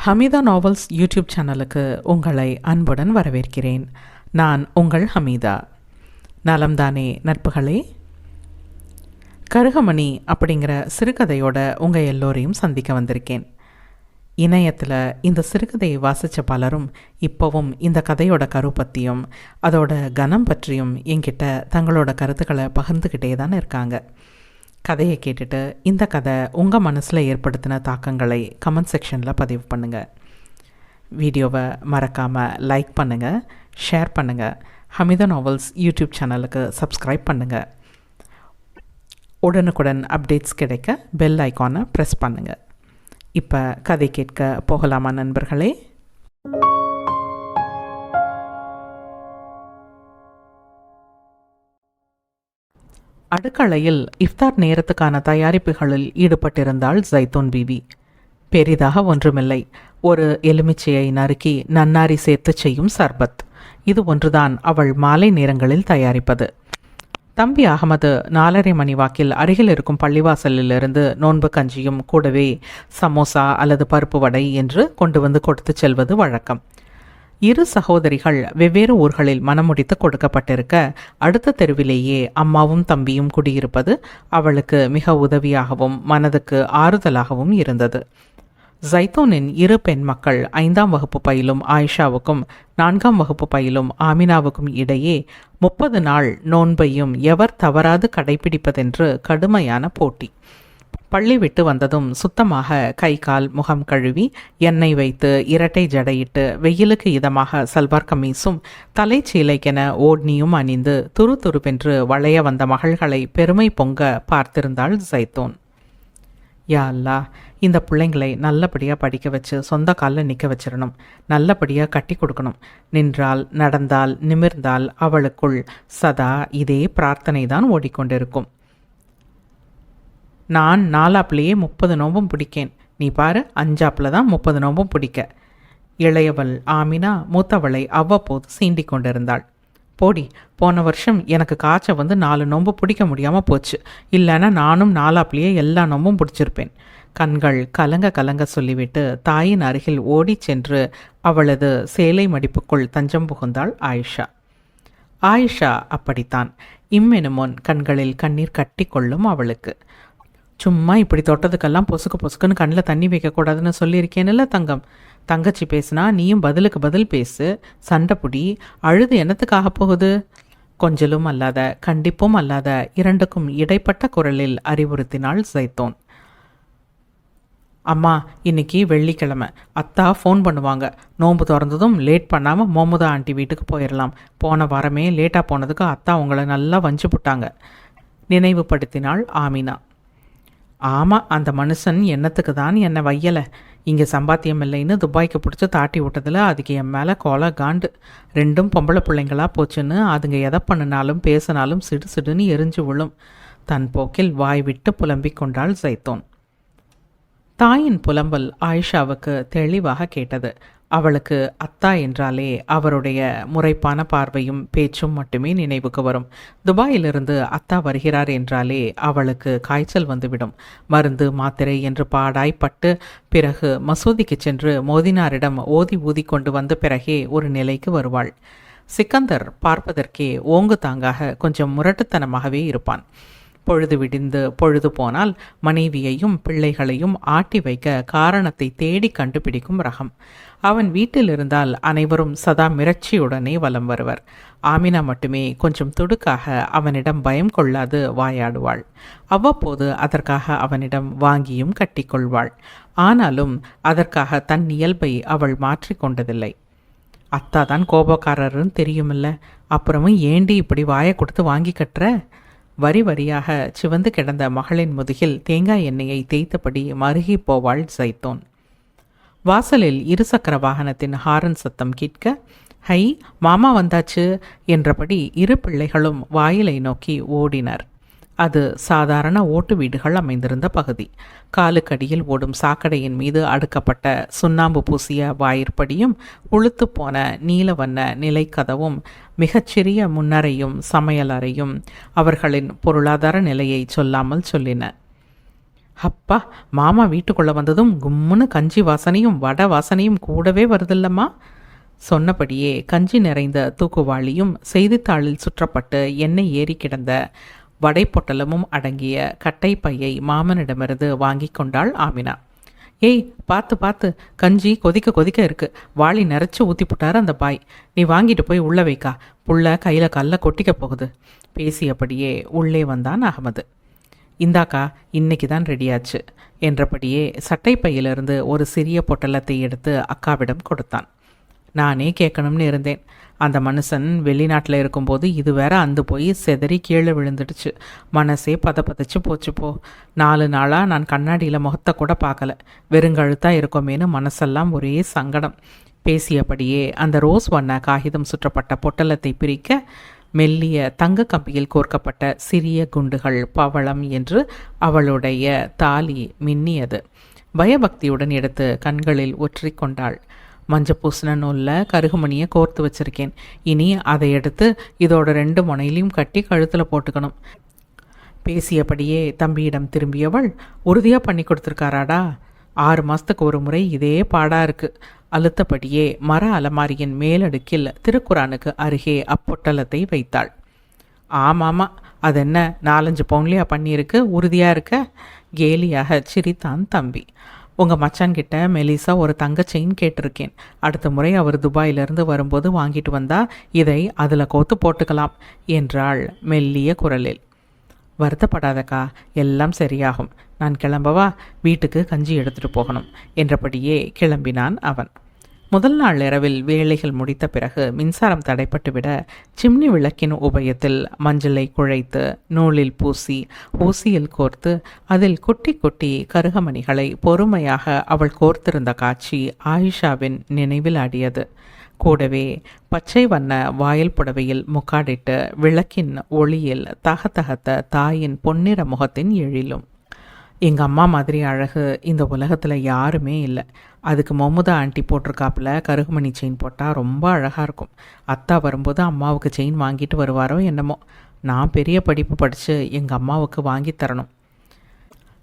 ஹமீதா novels YouTube சேனலுக்கு உங்களை அன்புடன் வரவேற்கிறேன். நான் உங்கள் ஹமீதா. நலம்தானே நட்புகளே? கருகமணி அப்படிங்கிற சிறுகதையோட உங்கள் எல்லோரையும் சந்திக்க வந்திருக்கேன். இணையத்தில் இந்த சிறுகதையை வாசித்த பலரும் இப்போவும் இந்த கதையோட கரு பற்றியும் அதோட கனம் பற்றியும் என்கிட்ட தங்களோட கருத்துக்களை பகிர்ந்துக்கிட்டே தான் இருக்காங்க. கதையை கேட்டுட்டு இந்த கதை உங்கள் மனசில் ஏற்படுத்தின தாக்கங்களை கமெண்ட் செக்ஷனில் பதிவு பண்ணுங்கள். வீடியோவை மறக்காமல் லைக் பண்ணுங்கள், ஷேர் பண்ணுங்கள். ஹமீதா நாவல்ஸ் யூடியூப் சேனலுக்கு சப்ஸ்கிரைப் பண்ணுங்கள். உடனுக்குடன் அப்டேட்ஸ் கிடைக்க பெல் ஐக்கானை ப்ரெஸ் பண்ணுங்கள். இப்போ கதை கேட்க போகலாமா நண்பர்களே? அடுக்களையில் இஃப்தார் நேரத்துக்கான தயாரிப்புகளில் ஈடுபட்டிருந்தாள் ஜைத்தூன் பீவி. பெரிதாக ஒன்றுமில்லை, ஒரு எலுமிச்சையை நறுக்கி நன்னாரி சேர்த்து செய்யும் சர்பத். இது ஒன்றுதான் அவள் மாலை நேரங்களில் தயாரிப்பது. தம்பி அகமது 4:30 மணி வாக்கில் அருகில் இருக்கும் பள்ளிவாசலிலிருந்து நோன்பு கஞ்சியும் கூடவே சமோசா அல்லது பருப்பு வடை என்று கொண்டு வந்து கொடுத்து செல்வது வழக்கம். இரு சகோதரிகள் வெவ்வேறு ஊர்களில் மனமுடித்து கொடுக்கப்பட்டிருக்க அடுத்த தெருவிலேயே அம்மாவும் தம்பியும் குடியிருப்பது அவளுக்கு மிக உதவியாகவும் மனதுக்கு ஆறுதலாகவும் இருந்தது. ஜைத்தூனின் இரு பெண் மக்கள் 5ஆம் வகுப்பு பயிலும் ஆயிஷாவுக்கும் 4ஆம் வகுப்பு பயிலும் ஆமினாவுக்கும் இடையே 30 நாள் நோன்பையும் எவர் தவறாது கடைபிடிப்பதென்று கடுமையான போட்டி. பள்ளி விட்டு வந்ததும் சுத்தமாக கை கால் முகம் கழுவி எண்ணெய் வைத்து இரட்டை ஜடையிட்டு வெயிலுக்கு இதமாக சல்வார் கமீஸும் தலைச்சீலைக்கென ஓட்னியும் அணிந்து துரு துருவென்று வளைய வந்த மகள்களை பெருமை பொங்க பார்த்திருந்தாள் ஜைத்தூன். யா அல்லா, இந்த பிள்ளைங்களை நல்லபடியாக படிக்க வச்சு சொந்த காலில் நிற்க வச்சிடணும், நல்லபடியாக கட்டி கொடுக்கணும். நின்றால் நடந்தால் நிமிர்ந்தால் அவளுக்குள் சதா இதே பிரார்த்தனை தான் ஓடிக்கொண்டிருக்கும். நான் 4ஆப்லேயே 30 நோம்பும் பிடிக்கேன், நீ பாரு 5ஆப்பில் தான் 30 நோம்பும் பிடிக்க. இளையவள் ஆமினா மூத்தவளை அவ்வப்போது சீண்டிக் கொண்டிருந்தாள். போடி, போன வருஷம் எனக்கு காய்ச்ச வந்து 4 நோம்பு பிடிக்க முடியாமல் போச்சு, இல்லைன்னா நானும் 4ஆப்லேயே எல்லா நோம்பும் பிடிச்சிருப்பேன். கண்கள் கலங்க கலங்க சொல்லிவிட்டு தாயின் அருகில் ஓடிச் சென்று அவளது சேலை மடிப்புக்குள் தஞ்சம் புகுந்தாள் ஆயிஷா. ஆயிஷா அப்படித்தான். இம்மெனுமுன் கண்களில் கண்ணீர் கட்டி கொள்ளும் அவளுக்கு. சும்மா இப்படி தொட்டதுக்கெல்லாம் பொசுக்கு பொசுக்குன்னு கண்ணில் தண்ணி வைக்கக்கூடாதுன்னு சொல்லியிருக்கேன்ல தங்கம். தங்கச்சி பேசுனா நீயும் பதிலுக்கு பதில் பேசு, சண்டை புடி, அழுது என்னத்துக்காக போகுது? கொஞ்சலும் அல்லாத கண்டிப்பும் அல்லாத இரண்டுக்கும் இடைப்பட்ட குரலில் அறிவுறுத்தினாள் ஜைத்தூன். அம்மா, இன்னைக்கு வெள்ளிக்கிழமை, அத்தா ஃபோன் பண்ணுவாங்க. நோன்பு திறந்ததும் லேட் பண்ணாமல் மோமுதா ஆண்டி வீட்டுக்கு போயிடலாம். போன வாரமே லேட்டாக போனதுக்கு அத்தா உங்களை நல்லா வஞ்சு போட்டாங்க, நினைவுபடுத்தினாள் ஆமினா. ஆமாம், அந்த மனுஷன் என்னத்துக்கு தான் என்னை வையலை. இங்கே சம்பாத்தியம் இல்லைன்னு துபாய்க்கு பிடிச்சி தாட்டி விட்டதில் அதுக்கு என் மேலே கோலை காண்டு. 2 பொம்பளை பிள்ளைங்களா போச்சுன்னு அதுங்க எதை பண்ணினாலும் பேசினாலும் சிடு சிடுன்னு எரிஞ்சு விழும். தன் போக்கில் வாய் விட்டு புலம்பிக் கொண்டாள் ஜைத்தூன். தாயின் புலம்பல் ஆயிஷாவுக்கு தெளிவாக கேட்டது. அவளுக்கு அத்தா என்றாலே அவருடைய முறைப்பான பார்வையும் பேச்சும் மட்டுமே நினைவுக்கு வரும். துபாயிலிருந்து அத்தா வருகிறார் என்றாலே அவளுக்கு காய்ச்சல் வந்துவிடும். மருந்து மாத்திரை என்று பாடாய்ப்பட்டு பிறகு மசூதிக்கு சென்று மோதினாரிடம் ஓதி ஊதி கொண்டு வந்த பிறகே ஒரு நிலைக்கு வருவாள். சிக்கந்தர் பார்ப்பதற்கே ஓங்கு தாங்காக கொஞ்சம் முரட்டுத்தனமாகவே இருப்பான். பொழுது விடிந்து பொழுது போனால் மனைவியையும் பிள்ளைகளையும் ஆட்டி வைக்க காரணத்தை தேடி கண்டுபிடிக்கும் ரகம். அவன் வீட்டில் இருந்தால் அனைவரும் சதா மிரட்சியுடனே வலம் வருவர். ஆமினா மட்டுமே கொஞ்சம் துடுக்காக அவனிடம் பயம் கொள்ளாது வாயாடுவாள். அவ்வப்போது அதற்காக அவனிடம் வாங்கியும் கட்டிக்கொள்வாள். ஆனாலும் அதற்காக தன் இயல்பை அவள் மாற்றிக்கொண்டதில்லை. அத்தா தான் கோபக்காரருன்னு தெரியுமில்ல, அப்புறமும் ஏண்டி இப்படி வாயை கொடுத்து வாங்கி கட்டுற? வரி வரியாக சிவந்து கிடந்த மகளின் முதுகில் தேங்காய் எண்ணெயை தேய்த்தபடி மருகி போவாள் ஜைத்தூன். வாசலில் இருசக்கர வாகனத்தின் ஹாரன் சத்தம் கேட்க, ஹை மாமா வந்தாச்சு என்றபடி இரு பிள்ளைகளும் வாயிலை நோக்கி ஓடினர். அது சாதாரண ஓட்டு வீடுகள் அமைந்திருந்த பகுதி. காலுக்கடியில் ஓடும் சாக்கடையின் மீது அடுக்கப்பட்ட சுண்ணாம்பு பூசிய வாயிற்படியும் உளுத்து போன நீலவண்ண நிலைக்கதவும் மிகச்சிறிய முன்னறையும் சமையலறையும் அவர்களின் பொருளாதார நிலையை சொல்லாமல் சொல்லின. அப்பா, மாமா வீட்டுக்குள்ளே வந்ததும் கும்முன்னு கஞ்சி வாசனையும் வடை வாசனையும் கூடவே வருதில்லம்மா. சொன்னபடியே கஞ்சி நிறைந்த தூக்குவாளியும் செய்தித்தாளில் சுற்றப்பட்டு எண்ணெய் ஏறி கிடந்த வடை பொட்டலமும் அடங்கிய கட்டை பையை மாமனிடமிருந்து வாங்கி கொண்டாள் ஆமினா. ஏய், பார்த்து பார்த்து, கஞ்சி கொதிக்க கொதிக்க இருக்கு, வாளி நிறைச்சி ஊற்றி போட்டார் அந்த பாய். நீ வாங்கிட்டு போய் உள்ளே வைக்கா, புள்ள கையில் கல்ல கொட்டிக்க போகுது. பேசியபடியே உள்ளே வந்தான் அகமது. இந்தாக்கா, இன்னைக்கு தான் ரெடியாச்சு என்றபடியே சட்டை பையிலிருந்து ஒரு சிறிய பொட்டலத்தை எடுத்து அக்காவிடம் கொடுத்தான். நானே கேட்கணும்னு இருந்தேன். அந்த மனுஷன் வெளிநாட்டில் இருக்கும்போது இது வேற அந்து போய் செதறி கீழே விழுந்துடுச்சு. மனசே பதப்பதச்சு போச்சு போ. 4 நாளாக நான் கண்ணாடியில் முகத்தை கூட பார்க்கல. வெறுங்கழுத்தாக இருக்கோமேனு மனசெல்லாம் ஒரே சங்கடம். பேசியபடியே அந்த ரோஸ் வண்ண காகிதம் சுற்றப்பட்ட பொட்டலத்தை பிரிக்க மெல்லிய தங்க கம்பியில் கோர்க்கப்பட்ட சிறிய குண்டுகள் பவளம் என்று அவளுடைய தாலி மின்னியது. பயபக்தியுடன் எடுத்து கண்களில் ஒற்றி கொண்டாள். மஞ்சள் பூசின நூலில் கருகுமணியை கோர்த்து வச்சிருக்கேன். இனி அதை எடுத்து இதோட 2 முனையிலையும் கட்டி கழுத்தில் போட்டுக்கணும். பேசியபடியே தம்பியிடம் திரும்பியவள், உறுதியாக பண்ணி கொடுத்துருக்காராடா? 6 மாதத்துக்கு ஒரு முறை இதே பாடாக இருக்குது. அழுத்தபடியே மர அலமாரியின் மேலடுக்கில் திருக்குரானுக்கு அருகே அப்பொட்டலத்தை வைத்தாள். ஆமாம், அது என்ன 4-5 பவுன்லையா பண்ணியிருக்கு, உறுதியாக இருக்க? கேலியாக சிரித்தான் தம்பி. உங்கள் மச்சான்கிட்ட மெலிசா ஒரு தங்க செயின் கேட்டிருக்கேன். அடுத்த முறை அவர் துபாயிலிருந்து வரும்போது வாங்கிட்டு வந்தா இதை அதில் கோத்து போட்டுக்கலாம் என்றாள் மெல்லிய குரலில். வருத்தப்படாதக்கா, எல்லாம் சரியாகும். நான் கிளம்பவா? வீட்டுக்கு கஞ்சி எடுத்துகிட்டு போகணும் என்றபடியே கிளம்பினான் அவன். முதல் நாள் இரவில் வேலைகள் முடித்த பிறகு மின்சாரம் தடைப்பட்டுவிட சிம்னி விளக்கின் உபயத்தில் மஞ்சளை குழைத்து நூலில் பூசி ஊசியில் கோர்த்து அதில் கொட்டி கொட்டி கருகமணிகளை பொறுமையாக அவள் கோர்த்திருந்த காட்சி ஆயிஷாவின் நினைவில் ஆடியது. கூடவே பச்சை வண்ண வாயில் புடவையில் முக்காடிட்டு விளக்கின் ஒளியில் தகத்தகத்த தாயின் பொன்னிற முகத்தின் எழிலும். எங்கள் அம்மா மாதிரி அழகு இந்த உலகத்தில் யாருமே இல்லை. அதுக்கு மொமுதா ஆண்டி போட்டிருக்காப்புல கருகுமணி செயின் போட்டால் ரொம்ப அழகாக இருக்கும். அத்தா வரும்போது அம்மாவுக்கு செயின் வாங்கிட்டு வருவாரோ என்னமோ. நான் பெரிய படிப்பு படித்து எங்கள் அம்மாவுக்கு வாங்கி தரணும்.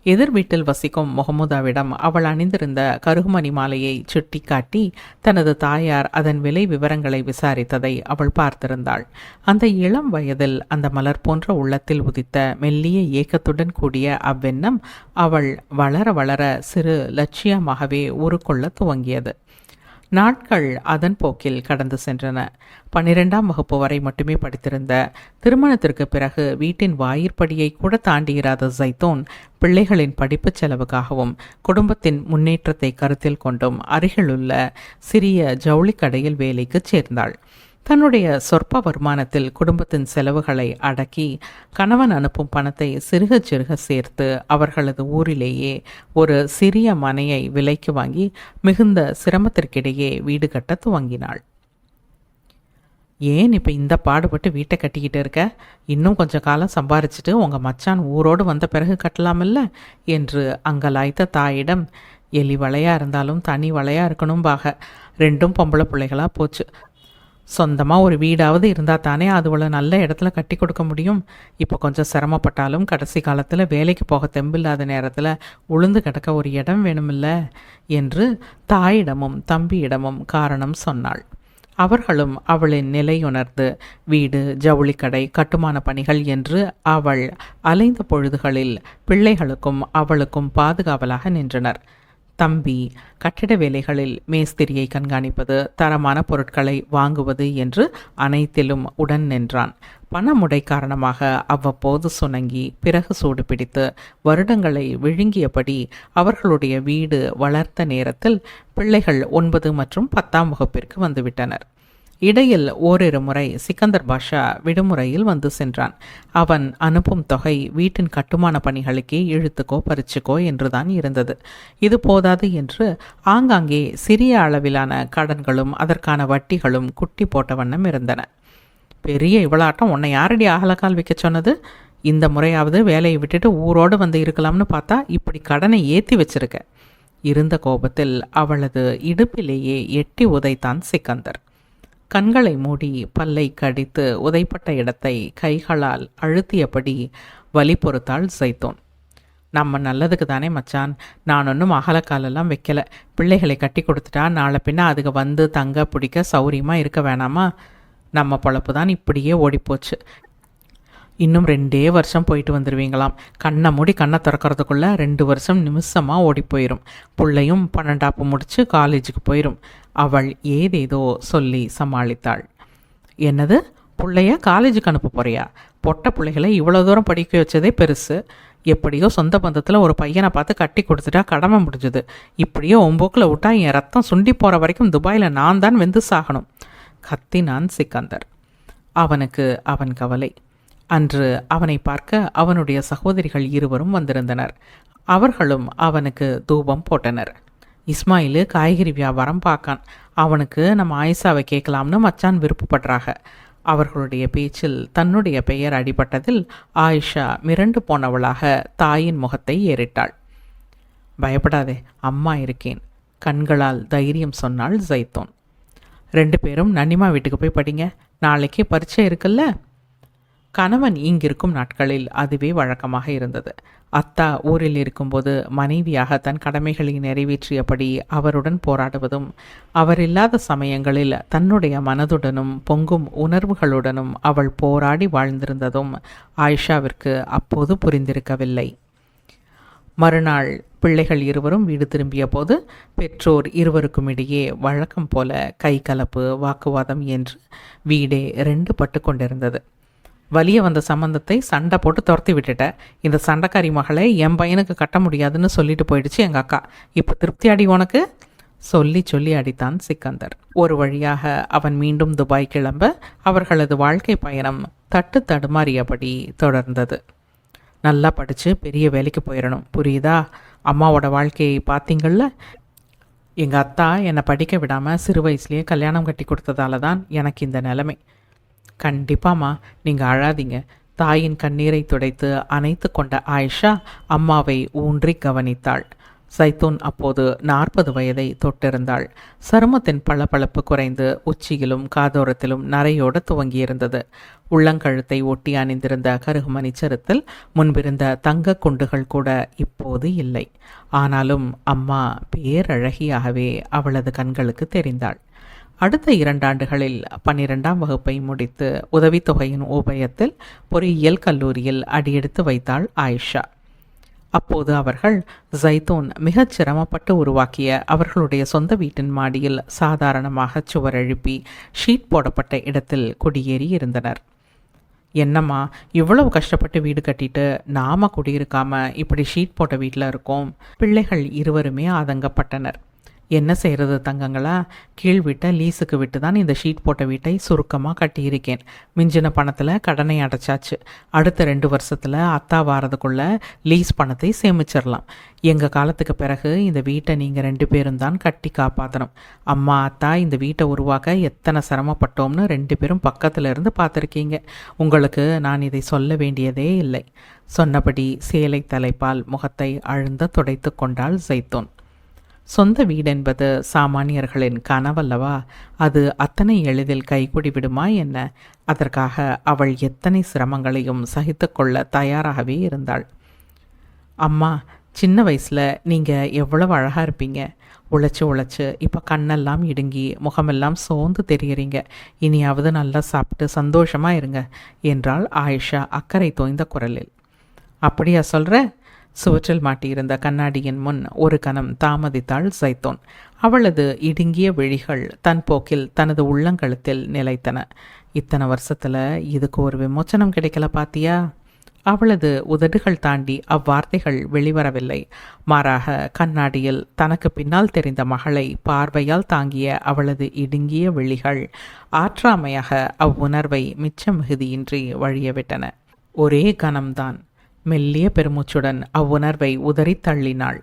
எதிர் வீட்டில் வசிக்கும் முகமுதாவிடம் அவள் அணிந்திருந்த கருகுமணி மாலையை சுட்டி காட்டி தனது தாயார் அதன் விலை விவரங்களை விசாரித்ததை அவள் பார்த்திருந்தாள். அந்த இளம் வயதில் அந்த மலர் போன்ற உள்ளத்தில் உதித்த மெல்லிய ஏக்கத்துடன் கூடிய அவ்வெண்ணம் அவள் வளர வளர சிறு லட்சியமாகவே உருக்கொள்ள துவங்கியது. நாட்கள் அதன் போக்கில் கடந்து சென்றன. 12ஆம் வகுப்பு வரை மட்டுமே படித்திருந்த, திருமணத்திற்கு பிறகு வீட்டின் வாயிற்படியை கூட தாண்டியிராத ஜைத்தோன் பிள்ளைகளின் படிப்பு செலவுக்காகவும் குடும்பத்தின் முன்னேற்றத்தை கருத்தில் கொண்டும் அருகிலுள்ள சிறிய ஜவுளி கடையில் வேலைக்கு சேர்ந்தாள். தன்னுடைய சொற்ப வருமானத்தில் குடும்பத்தின் செலவுகளை அடக்கி கணவன் அனுப்பும் பணத்தை சிறுக சிறுக சேர்த்து அவர்களது ஊரிலேயே ஒரு சிறிய மனையை விலைக்கு வாங்கி மிகுந்த சிரமத்திற்கிடையே வீடு கட்ட துவங்கினாள். ஏன் இப்போ இந்த பாடுபட்டு வீட்டை கட்டிக்கிட்டு இருக்க? இன்னும் கொஞ்சம் காலம் சம்பாரிச்சிட்டு உங்கள் மச்சான் ஊரோடு வந்த பிறகு கட்டலாமில்ல என்று அங்கலாய்த்த தாயிடம், எலி வளையாக இருந்தாலும் தனி வளையாக இருக்கணும்பாக. 2 பொம்பளை பிள்ளைகளாக போச்சு. சொந்தமாக ஒரு வீடாவது இருந்தால் தானே அதுவளை நல்ல இடத்துல கட்டி கொடுக்க முடியும். இப்போ கொஞ்சம் சிரமப்பட்டாலும் கடைசி காலத்தில் வேலைக்கு போக தெம்பில்லாத நேரத்தில் உளுந்து கிடக்க ஒரு இடம் வேணுமில்ல என்று தாயிடமும் தம்பியிடமும் காரணம் சொன்னாள். அவர்களும் அவளின் நிலையுணர்ந்து வீடு, ஜவுளிக்கடை, கட்டுமான பணிகள் என்று அவள் அலைந்த பொழுதுகளில் பிள்ளைகளுக்கும் அவளுக்கும் பாதுகாவலாக நின்றனர். தம்பி கட்டிட வேலைகளில் மேஸ்திரியை கண்காணிப்பது, தரமான பொருட்களை வாங்குவது என்று அனைத்திலும் உடன் நின்றான். பணமுடை காரணமாக அவ்வப்போது சுணங்கி பிறகு சூடு பிடித்து வருடங்களை விழுங்கியபடி அவர்களுடைய வீடு வளர்த்த நேரத்தில் பிள்ளைகள் 9 மற்றும் 10ஆம் வகுப்பிற்கு வந்துவிட்டனர். இடையில் ஓரிரு முறை சிக்கந்தர் பாஷா விடுமுறையில் வந்து சென்றான். அவன் அனுப்பும் தொகை வீட்டின் கட்டுமான பணிகளுக்கே இழுத்துக்கோ பறிச்சுக்கோ என்றுதான் இருந்தது. இது போதாது என்று ஆங்காங்கே சிறிய அளவிலான கடன்களும் அதற்கான வட்டிகளும் குட்டி போட்ட வண்ணம் இருந்தன. பெரிய இவளாட்டம் உன்னை யாரடி ஆகலக்கால் வைக்க சொன்னது? இந்த முறையாவது வேலையை விட்டுட்டு ஊரோடு வந்து இருக்கலாம்னு பார்த்தா இப்படி கடனை ஏற்றி வச்சிருக்க. இருந்த கோபத்தில் அவளது இடுப்பிலேயே எட்டி உதைத்தான் சிக்கந்தர். கண்களை மூடி பல்லை கடித்து உதைப்பட்ட இடத்தை கைகளால் அழுத்தியபடி வலி பொறுத்தாள் ஜைத்தோன். நம்ம நல்லதுக்கு தானே மச்சான். நான் ஒன்றும் அகலக்காலெல்லாம் வைக்கல. பிள்ளைகளை கட்டி கொடுத்துட்டா நாளை பின்ன அதுக்கு வந்து தங்க பிடிக்க சௌரியமாக இருக்க வேணாமா? நம்ம பொழப்பு தான் இப்படியே ஓடிப்போச்சு. இன்னும் 2 வருஷம் போயிட்டு வந்துடுவீங்களாம். கண்ணை மூடி கண்ணை திறக்கிறதுக்குள்ளே 2 வருஷம் நிமிஷமாக ஓடி போயிடும். பிள்ளையும் 12ஆப்பு முடித்து காலேஜுக்கு போயிடும். அவள் ஏதேதோ சொல்லி சமாளித்தாள். என்னது, பிள்ளைய காலேஜுக்கு அனுப்ப போறியா? பொட்ட பிள்ளைகளை இவ்வளோ தூரம் படிக்க வச்சதே பெருசு. எப்படியோ சொந்த பந்தத்தில் ஒரு பையனை பார்த்து கட்டி கொடுத்துட்டா கடமை முடிஞ்சுது. இப்படியோ ஒம்போக்கில் விட்டா என் ரத்தம் சுண்டி போகிற வரைக்கும் துபாயில் நான் தான் வெந்து சாகணும் கத்தினான் சிக்கந்தர். அவனுக்கு அவன் கவலை. அன்று அவனை பார்க்க அவனுடைய சகோதரிகள் இருவரும் வந்திருந்தனர். அவர்களும் அவனுக்கு தூபம் போட்டனர். இஸ்மாயில் காய்கறி வியாபாரம் பார்க்கான். அவனுக்கு நம்ம ஆயிஷாவை கேட்கலாம்னு மச்சான் விருப்பப்படுறாங்க. அவர்களுடைய பேச்சில் தன்னுடைய பெயர் அடிபட்டதில் ஆயிஷா மிரண்டு போனவளாக தாயின் முகத்தை ஏறிட்டாள். பயப்படாதே, அம்மா இருக்கேன், கண்களால் தைரியம் சொன்னாள் ஜைத்தூன். 2 பேரும் நன்னிமா வீட்டுக்கு போய் படிங்க, நாளைக்கே பரீட்சை இருக்குல்ல. கணவன் இங்கிருக்கும் நாட்களில் அதுவே வழக்கமாக இருந்தது. அத்தா ஊரில் இருக்கும்போது மனைவியாக தன் கடமைகளை நிறைவேற்றியபடி அவருடன் போராடுவதும், அவர் இல்லாத சமயங்களில் தன்னுடைய மனதுடனும் பொங்கும் உணர்வுகளுடனும் அவள் போராடி வாழ்ந்திருந்ததும் ஆயிஷாவிற்கு அப்போது புரிந்திருக்கவில்லை. மறுநாள் பிள்ளைகள் இருவரும் வீடு திரும்பிய போது பெற்றோர் இருவருக்கும் இடையே வழக்கம் போல கை கலப்பு வாக்குவாதம் என்று வீடே 2 பட்டு கொண்டிருந்தது. வலிய வந்த சம்பந்தத்தை சண்டை போட்டு துரத்தி விட்டுட்ட. இந்த சண்டைக்காரி மகளை என் பையனுக்கு கட்ட முடியாதுன்னு சொல்லிட்டு போயிடுச்சு எங்கள் அக்கா. இப்போ திருப்தி அடி உனக்கு? சொல்லி சொல்லி அடித்தான் சிக்கந்தர். ஒரு வழியாக அவன் மீண்டும் துபாய் கிளம்ப அவர்களது வாழ்க்கை பயணம் தட்டு தடுமாறியபடி தொடர்ந்தது. நல்லா படித்து பெரிய வேலைக்கு போயிடணும், புரியுதா? அம்மாவோட வாழ்க்கையை பார்த்தீங்கள்ல. எங்கள் அத்தா என்னை படிக்க விடாமல் சிறு வயசுலேயே கல்யாணம் கட்டி கொடுத்ததால தான் எனக்கு இந்த நிலைமை. கண்டிப்பாம்மா, நீங்கள் அழாதீங்க. தாயின் கண்ணீரை துடைத்து அணைத்து கொண்ட ஆயிஷா அம்மாவை ஊன்றி கவனித்தாள். சைத்தூன் அப்போது 40 வயதை தொட்டிருந்தாள். சருமத்தின் பளபளப்பு குறைந்து உச்சியிலும் காதோரத்திலும் நரையோடு துவங்கியிருந்தது. உள்ளங்கழுத்தை ஒட்டி அணிந்திருந்த கருகுமணி சருத்தில் முன்பிருந்த தங்க குண்டுகள் கூட இப்போது இல்லை. ஆனாலும் அம்மா பேரழகியாகவே அவளது கண்களுக்கு தெரிந்தாள். அடுத்த 2 ஆண்டுகளில் 12ஆம் வகுப்பை முடித்து உதவித்தொகையின் உபயத்தில் பொறியியல் கல்லூரியில் அடியெடுத்து வைத்தாள் ஆயிஷா. அப்போது அவர்கள் ஜைத்தூன் மிகச் சிரமப்பட்டு உருவாக்கிய அவர்களுடைய சொந்த வீட்டின் மாடியில் சாதாரணமாக சுவர் எழுப்பி ஷீட் போடப்பட்ட இடத்தில் குடியேறி இருந்தனர். என்னம்மா, இவ்வளவு கஷ்டப்பட்டு வீடு கட்டிட்டு நாம குடியிருக்காம இப்படி ஷீட் போட்ட வீட்டில் இருக்கோம். பிள்ளைகள் இருவருமே ஆதங்கப்பட்டனர். என்ன செய்கிறது தங்கங்களா, கீழ் வீட்டை லீஸுக்கு விட்டு தான் இந்த ஷீட் போட்ட வீட்டை சுருக்கமாக கட்டியிருக்கேன். மிஞ்சின பணத்தில் கடனை அடைச்சாச்சு. அடுத்த 2 வருஷத்தில் அத்தா வாரதுக்குள்ளே லீஸ் பணத்தை சேமிச்சிடலாம். எங்கள் காலத்துக்கு பிறகு இந்த வீட்டை நீங்கள் 2 பேரும் தான் கட்டி காப்பாற்றணும். அம்மா அத்தா இந்த வீட்டை உருவாக்க எத்தனை சிரமப்பட்டோம்னு 2 பேரும் பக்கத்தில் இருந்து பார்த்துருக்கீங்க. உங்களுக்கு நான் இதை சொல்ல வேண்டியதே இல்லை. சொன்னபடி சேலை தலைப்பால் முகத்தை அழுந்த துடைத்து கொண்டாள் ஜைத்தூன். சொந்த வீடென்பது சாமானியர்களின் கனவல்லவா? அது அத்தனை எளிதில் கைகூடி விடுமா என்ன? அதற்காக அவள் எத்தனை சிரமங்களையும் சகித்து கொள்ள தயாராகவே இருந்தாள். அம்மா, சின்ன வயசில் நீங்கள் எவ்வளவு அழகாக இருப்பீங்க. உழைச்சி இப்போ கண்ணெல்லாம் இடுங்கி முகமெல்லாம் சோர்ந்து தெரியுறீங்க. இனியாவது நல்லா சாப்பிட்டு சந்தோஷமாக இருங்க என்றாள் ஆயிஷா அக்கறை தோய்ந்த குரலில். அப்படியா சொல்கிற? சுவற்றில் மாட்டியிருந்த கண்ணாடியின் முன் ஒரு கணம் தாமதித்தாள் ஜைத்தூன். அவளது இடுங்கிய விழிகள் தன் போக்கில் தனது உள்ளங்கழுத்தில் நிலைத்தன. இத்தனை வருஷத்தில் இதுக்கு ஒரு விமோச்சனம் கிடைக்கல பாத்தியா? அவளது உதடுகள் தாண்டி அவ்வார்த்தைகள் வெளிவரவில்லை. மாறாக கண்ணாடியில் தனக்கு பின்னால் தெரிந்த மகளை பார்வையால் தாங்கிய அவளது இடுங்கிய விழிகள் ஆற்றாமையாக அவ்வுணர்வை மிச்ச மிகுதியின்றி வழியவிட்டன. ஒரே கணம்தான். மெல்லிய பெருமூச்சுடன் அவ்வுணர்வை உதறி தள்ளினாள்.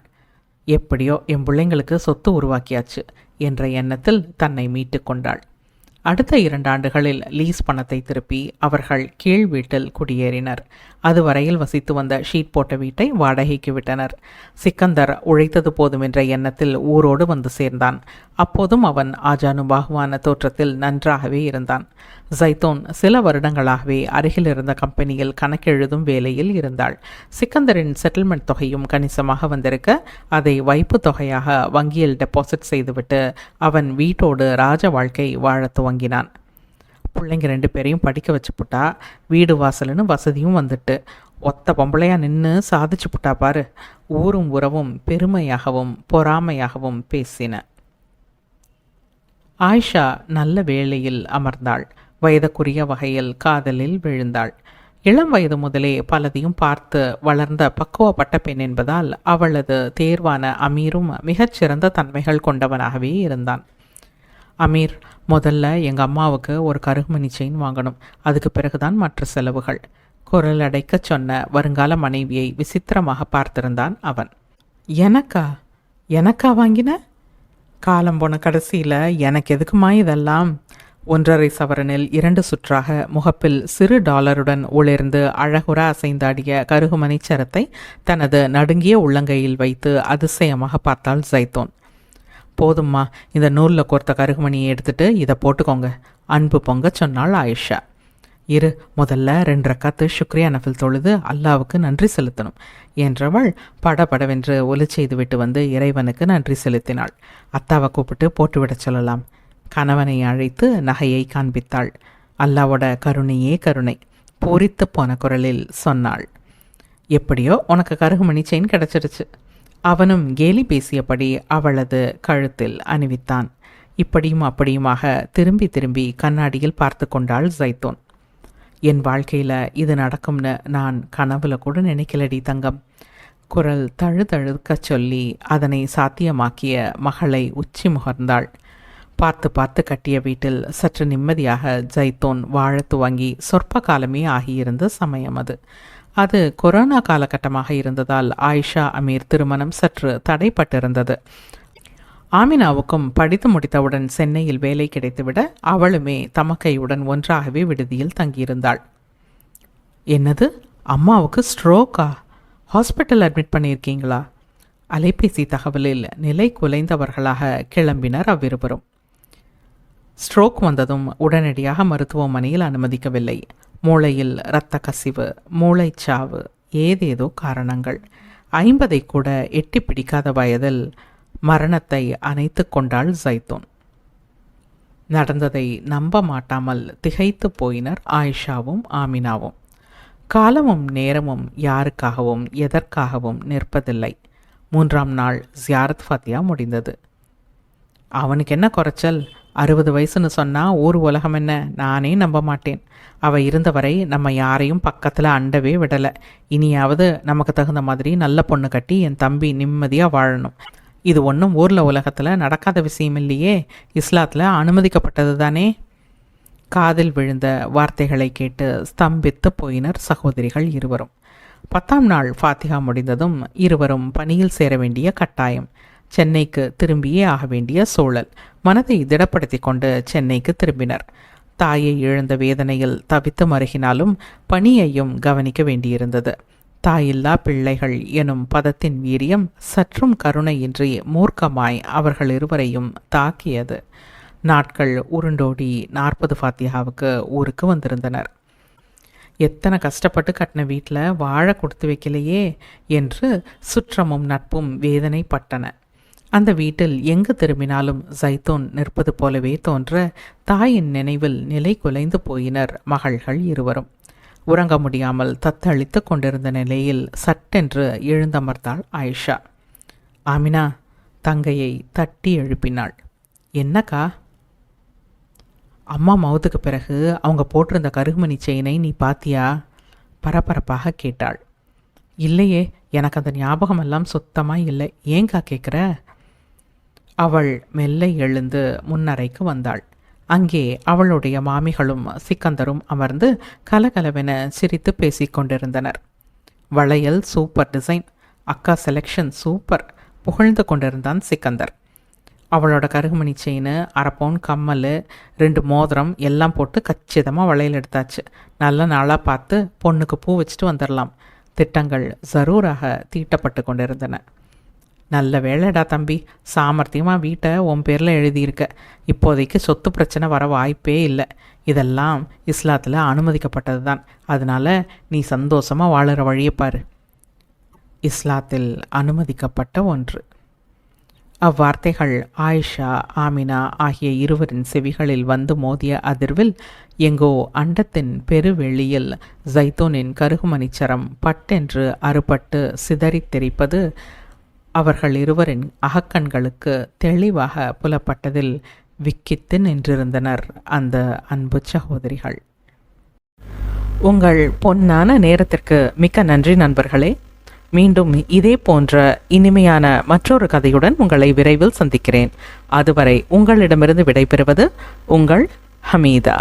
எப்படியோ என் பிள்ளைங்களுக்கு சொத்து உருவாக்கியாச்சு என்ற எண்ணத்தில் தன்னை மீட்டு கொண்டாள். அடுத்த 2 ஆண்டுகளில் லீஸ் பணத்தை திருப்பி அவர்கள் கீழ் வீட்டில் குடியேறினர். அதுவரையில் வசித்து வந்த ஷீட் போட்ட வீட்டை வாடகைக்கு விட்டனர். சிக்கந்தர் உழைத்தது போதும் என்ற எண்ணத்தில் ஊரோடு வந்து சேர்ந்தான். அப்போதும் அவன் ஆஜானுபாகுவான தோற்றத்தில் நன்றாகவே இருந்தான். ஜைத்தோன் சில வருடங்களாகவே அருகில் இருந்த கம்பெனியில் கணக்கெழுதும் வேலையில் இருந்தாள். சிக்கந்தரின் செட்டில்மெண்ட் தொகையும் கணிசமாக வந்திருக்க அதை வைப்பு தொகையாக வங்கியில் டெபாசிட் செய்துவிட்டு அவன் வீட்டோடு ராஜ வாழ்க்கை வாழத் துவங்கினான். பிள்ளைங்க 2 பேரையும் படிக்க வச்சு புட்டா, வீடு வாசல்னு வசதியும் வந்துட்டு, ஒத்த பொம்பளையா நின்று சாதிச்சு புட்டா பாரு. ஊரும் உறவும் பெருமையாகவும் பொறாமையாகவும் பேசின. ஆயிஷா நல்ல வேளையில் அமர்ந்தாள். வயதுக்குரிய வகையில் காதலில் விழுந்தாள். இளம் வயது முதலே பலதையும் பார்த்து வளர்ந்த பக்குவப்பட்ட பெண் என்பதால் அவளது தேர்வான அமீரும் மிகச்சிறந்த தன்மைகள் கொண்டவனாகவே இருந்தான். அமீர், முதல்ல எங்கள் அம்மாவுக்கு ஒரு கருகுமணி செயின் வாங்கணும், அதுக்கு பிறகுதான் மற்ற செலவுகள். குரல் அடைக்க சொன்ன வருங்கால மனைவியை விசித்திரமாக பார்த்திருந்தான் அவன். எனக்கா வாங்கின? காலம் போன கடைசியில் எனக்கு எதுக்குமா இதெல்லாம்? 1.5 சவரனில் 2 சுற்றாக முகப்பில் சிறு டாலருடன் உளிர்ந்து அழகுற அசைந்தாடிய கருகுமணி சரத்தை தனது நடுங்கிய உள்ளங்கையில் வைத்து அதிசயமாக பார்த்தாள் ஜைத்தோன். போதும்மா, இந்த நூலில் கோர்த்த கருகுமணியை எடுத்துட்டு இதை போட்டுக்கோங்க, அன்பு பொங்க சொன்னாள் ஆயிஷா. முதல்ல 2 ரக்காத்து சுக்ரியா நஃபில் தொழுது அல்லாவுக்கு நன்றி செலுத்தணும் என்றவள் படபடவென்று ஒலி செய்து விட்டு வந்து இறைவனுக்கு நன்றி செலுத்தினாள். அத்தாவை கூப்பிட்டு போட்டுவிட சொல்லலாம். கணவனை அழைத்து நகையை காண்பித்தாள். அல்லாவோட கருணையே கருணை, பூரித்து போன குரலில் சொன்னாள். எப்படியோ உனக்கு கருகுமணி செயின் கிடச்சிருச்சு. அவனும் கேலி பேசியபடி அவளது கழுத்தில் அணிவித்தான். இப்படியும் அப்படியுமாக திரும்பி திரும்பி கண்ணாடியில் பார்த்து கொண்டாள் ஜைத்தோன். என் வாழ்க்கையில் இது நடக்கும்னு நான் கனவுல கூட நினைக்கலடி தங்கம். குரல் தழுதழுக்க சொல்லி அதனை சாத்தியமாக்கிய மகளை உச்சி முகர்ந்தாள். பார்த்து பார்த்து கட்டிய வீட்டில் சற்று நிம்மதியாக ஜைத்தோன் வாழ துவங்கி சொற்ப காலமே ஆகியிருந்த சமயம் அது. அது கொரோனா காலகட்டமாக இருந்ததால் ஆயிஷா அமீர் திருமணம் சற்று தடைப்பட்டிருந்தது. ஆமினாவுக்கும் படித்து முடித்தவுடன் சென்னையில் வேலை கிடைத்துவிட அவளுமே தமக்கையுடன் ஒன்றாகவே விடுதியில் தங்கியிருந்தாள். என்னது, அம்மாவுக்கு ஸ்ட்ரோக்கா? ஹாஸ்பிட்டல் அட்மிட் பண்ணியிருக்கீங்களா? அலைபேசி தகவலில் நிலை குலைந்தவர்களாக கிளம்பினர் அவ்விருவரும். ஸ்ட்ரோக் வந்ததும் உடனடியாக மருத்துவமனையில் அனுமதிக்கவில்லை. மூளையில் இரத்த கசிவு, மூளைச்சாவு, ஏதேதோ காரணங்கள். 50 கூட எட்டி பிடிக்காத வயதில் மரணத்தை அணைத்து கொண்டாள் ஜைத்தோன். நடந்ததை நம்ப மாட்டாமல் திகைத்து போயினர் ஆயிஷாவும் ஆமினாவும். காலமும் நேரமும் யாருக்காகவும் எதற்காகவும் நிற்பதில்லை. 3ஆம் நாள் ஜியாரத் ஃபாத்தியா முடிந்தது. அவனுக்கு என்ன குறைச்சல்? 60 வயசுன்னு சொன்னால் ஊர் உலகம் என்ன, நானே நம்ப மாட்டேன். அவள் இருந்தவரை நம்ம யாரையும் பக்கத்தில் அண்டவே விடலை. இனியாவது நமக்கு தகுந்த மாதிரி நல்ல பொண்ணு கட்டி என் தம்பி நிம்மதியாக வாழணும். இது ஒன்றும் ஊரில் உலகத்தில் நடக்காத விஷயம் இல்லையே, இஸ்லாத்தில் அனுமதிக்கப்பட்டது தானே. காதில் விழுந்த வார்த்தைகளை கேட்டு ஸ்தம்பித்து போயினர் சகோதரிகள் இருவரும். 10ஆம் நாள் ஃபாத்திகா முடிந்ததும் இருவரும் பணியில் சேர வேண்டிய கட்டாயம். சென்னைக்கு திரும்பியே ஆக வேண்டிய சூழல். மனதை திடப்படுத்தி கொண்டு சென்னைக்கு திரும்பினர். தாயை இழந்த வேதனையில் தவித்து மருகினாலும் பணியையும் கவனிக்க வேண்டியிருந்தது. தாயில்லா பிள்ளைகள் எனும் பதத்தின் வீரியம் சற்றும் கருணையின்றி மூர்க்கமாய் அவர்கள் இருவரையும் தாக்கியது. நாட்கள் உருண்டோடி 40 ஃபாத்தியாவுக்கு ஊருக்கு வந்திருந்தனர். எத்தனை கஷ்டப்பட்டு கட்டின வீட்டில் வாழ கொடுத்து வைக்கலையே என்று சுற்றமும் நட்பும் வேதனைப்பட்டன. அந்த வீட்டில் எங்கு திரும்பினாலும் ஜைத்தோன் நிற்பது போலவே தோன்ற தாயின் நினைவில் நிலை குலைந்து போயினர் மகள்கள் இருவரும். உறங்க முடியாமல் தத்தளித்து கொண்டிருந்த நிலையில் சட்டென்று எழுந்தமர்ந்தாள் ஆயிஷா. ஆமினா தங்கையை தட்டி எழுப்பினாள். என்னக்கா? அம்மா மவுத்துக்கு பிறகு அவங்க போட்டிருந்த கருகுமணி செயினை நீ பாத்தியா? பரபரப்பாக கேட்டாள். இல்லையே, எனக்கு அந்த ஞாபகமெல்லாம் சுத்தமாக இல்லை. ஏங்கா கேட்குற? அவள் மெல்ல எழுந்து முன்னறைக்கு வந்தாள். அங்கே அவளுடைய மாமிகளும் சிக்கந்தரும் அமர்ந்து கலகலவென சிரித்து பேசிக்கொண்டிருந்தனர். வளையல் சூப்பர் டிசைன், அக்கா செலெக்ஷன் சூப்பர், புகழ்ந்து கொண்டிருந்தான் சிக்கந்தர். அவளோட கருகுமணி செயின், 1/2 பவுன் கம்மல், 2 மோதிரம் எல்லாம் போட்டு கச்சிதமாக வளையல் எடுத்தாச்சு. நல்ல நாளாக பார்த்து பொண்ணுக்கு பூ வச்சுட்டு வந்துடலாம். திட்டங்கள் ஜரூராக தீட்டப்பட்டு கொண்டிருந்தன. நல்ல வேலைடா தம்பி, சாமர்த்தியமாக வீட்டை உன் பேரில் எழுதியிருக்க. இப்போதைக்கு சொத்து பிரச்சனை வர வாய்ப்பே இல்லை. இதெல்லாம் இஸ்லாத்தில் அனுமதிக்கப்பட்டது தான். அதனால் நீ சந்தோஷமாக வாழுற வழியப்பார். இஸ்லாத்தில் அனுமதிக்கப்பட்ட ஒன்று. அவ்வார்த்தைகள் ஆயிஷா, ஆமினா ஆகிய இருவரின் செவிகளில் வந்து மோதிய அதிர்வில் எங்கோ அண்டத்தின் பெருவெளியில் ஜைத்தூனின் கருகுமணிச்சரம் பட்டென்று அறுபட்டு சிதறித் தெரிப்பது அவர்கள் இருவரின் அகக்கண்களுக்கு தெளிவாக புலப்பட்டதில் விக்கித்து நின்றிருந்தனர் அந்த அன்பு சகோதரிகள். உங்கள் பொன்னான நேரத்திற்கு மிக்க நன்றி நண்பர்களே. மீண்டும் இதே போன்ற இனிமையான மற்றொரு கதையுடன் உங்களை விரைவில் சந்திக்கிறேன். அதுவரை உங்களிடமிருந்து விடைபெறுவது உங்கள் ஹமீதா.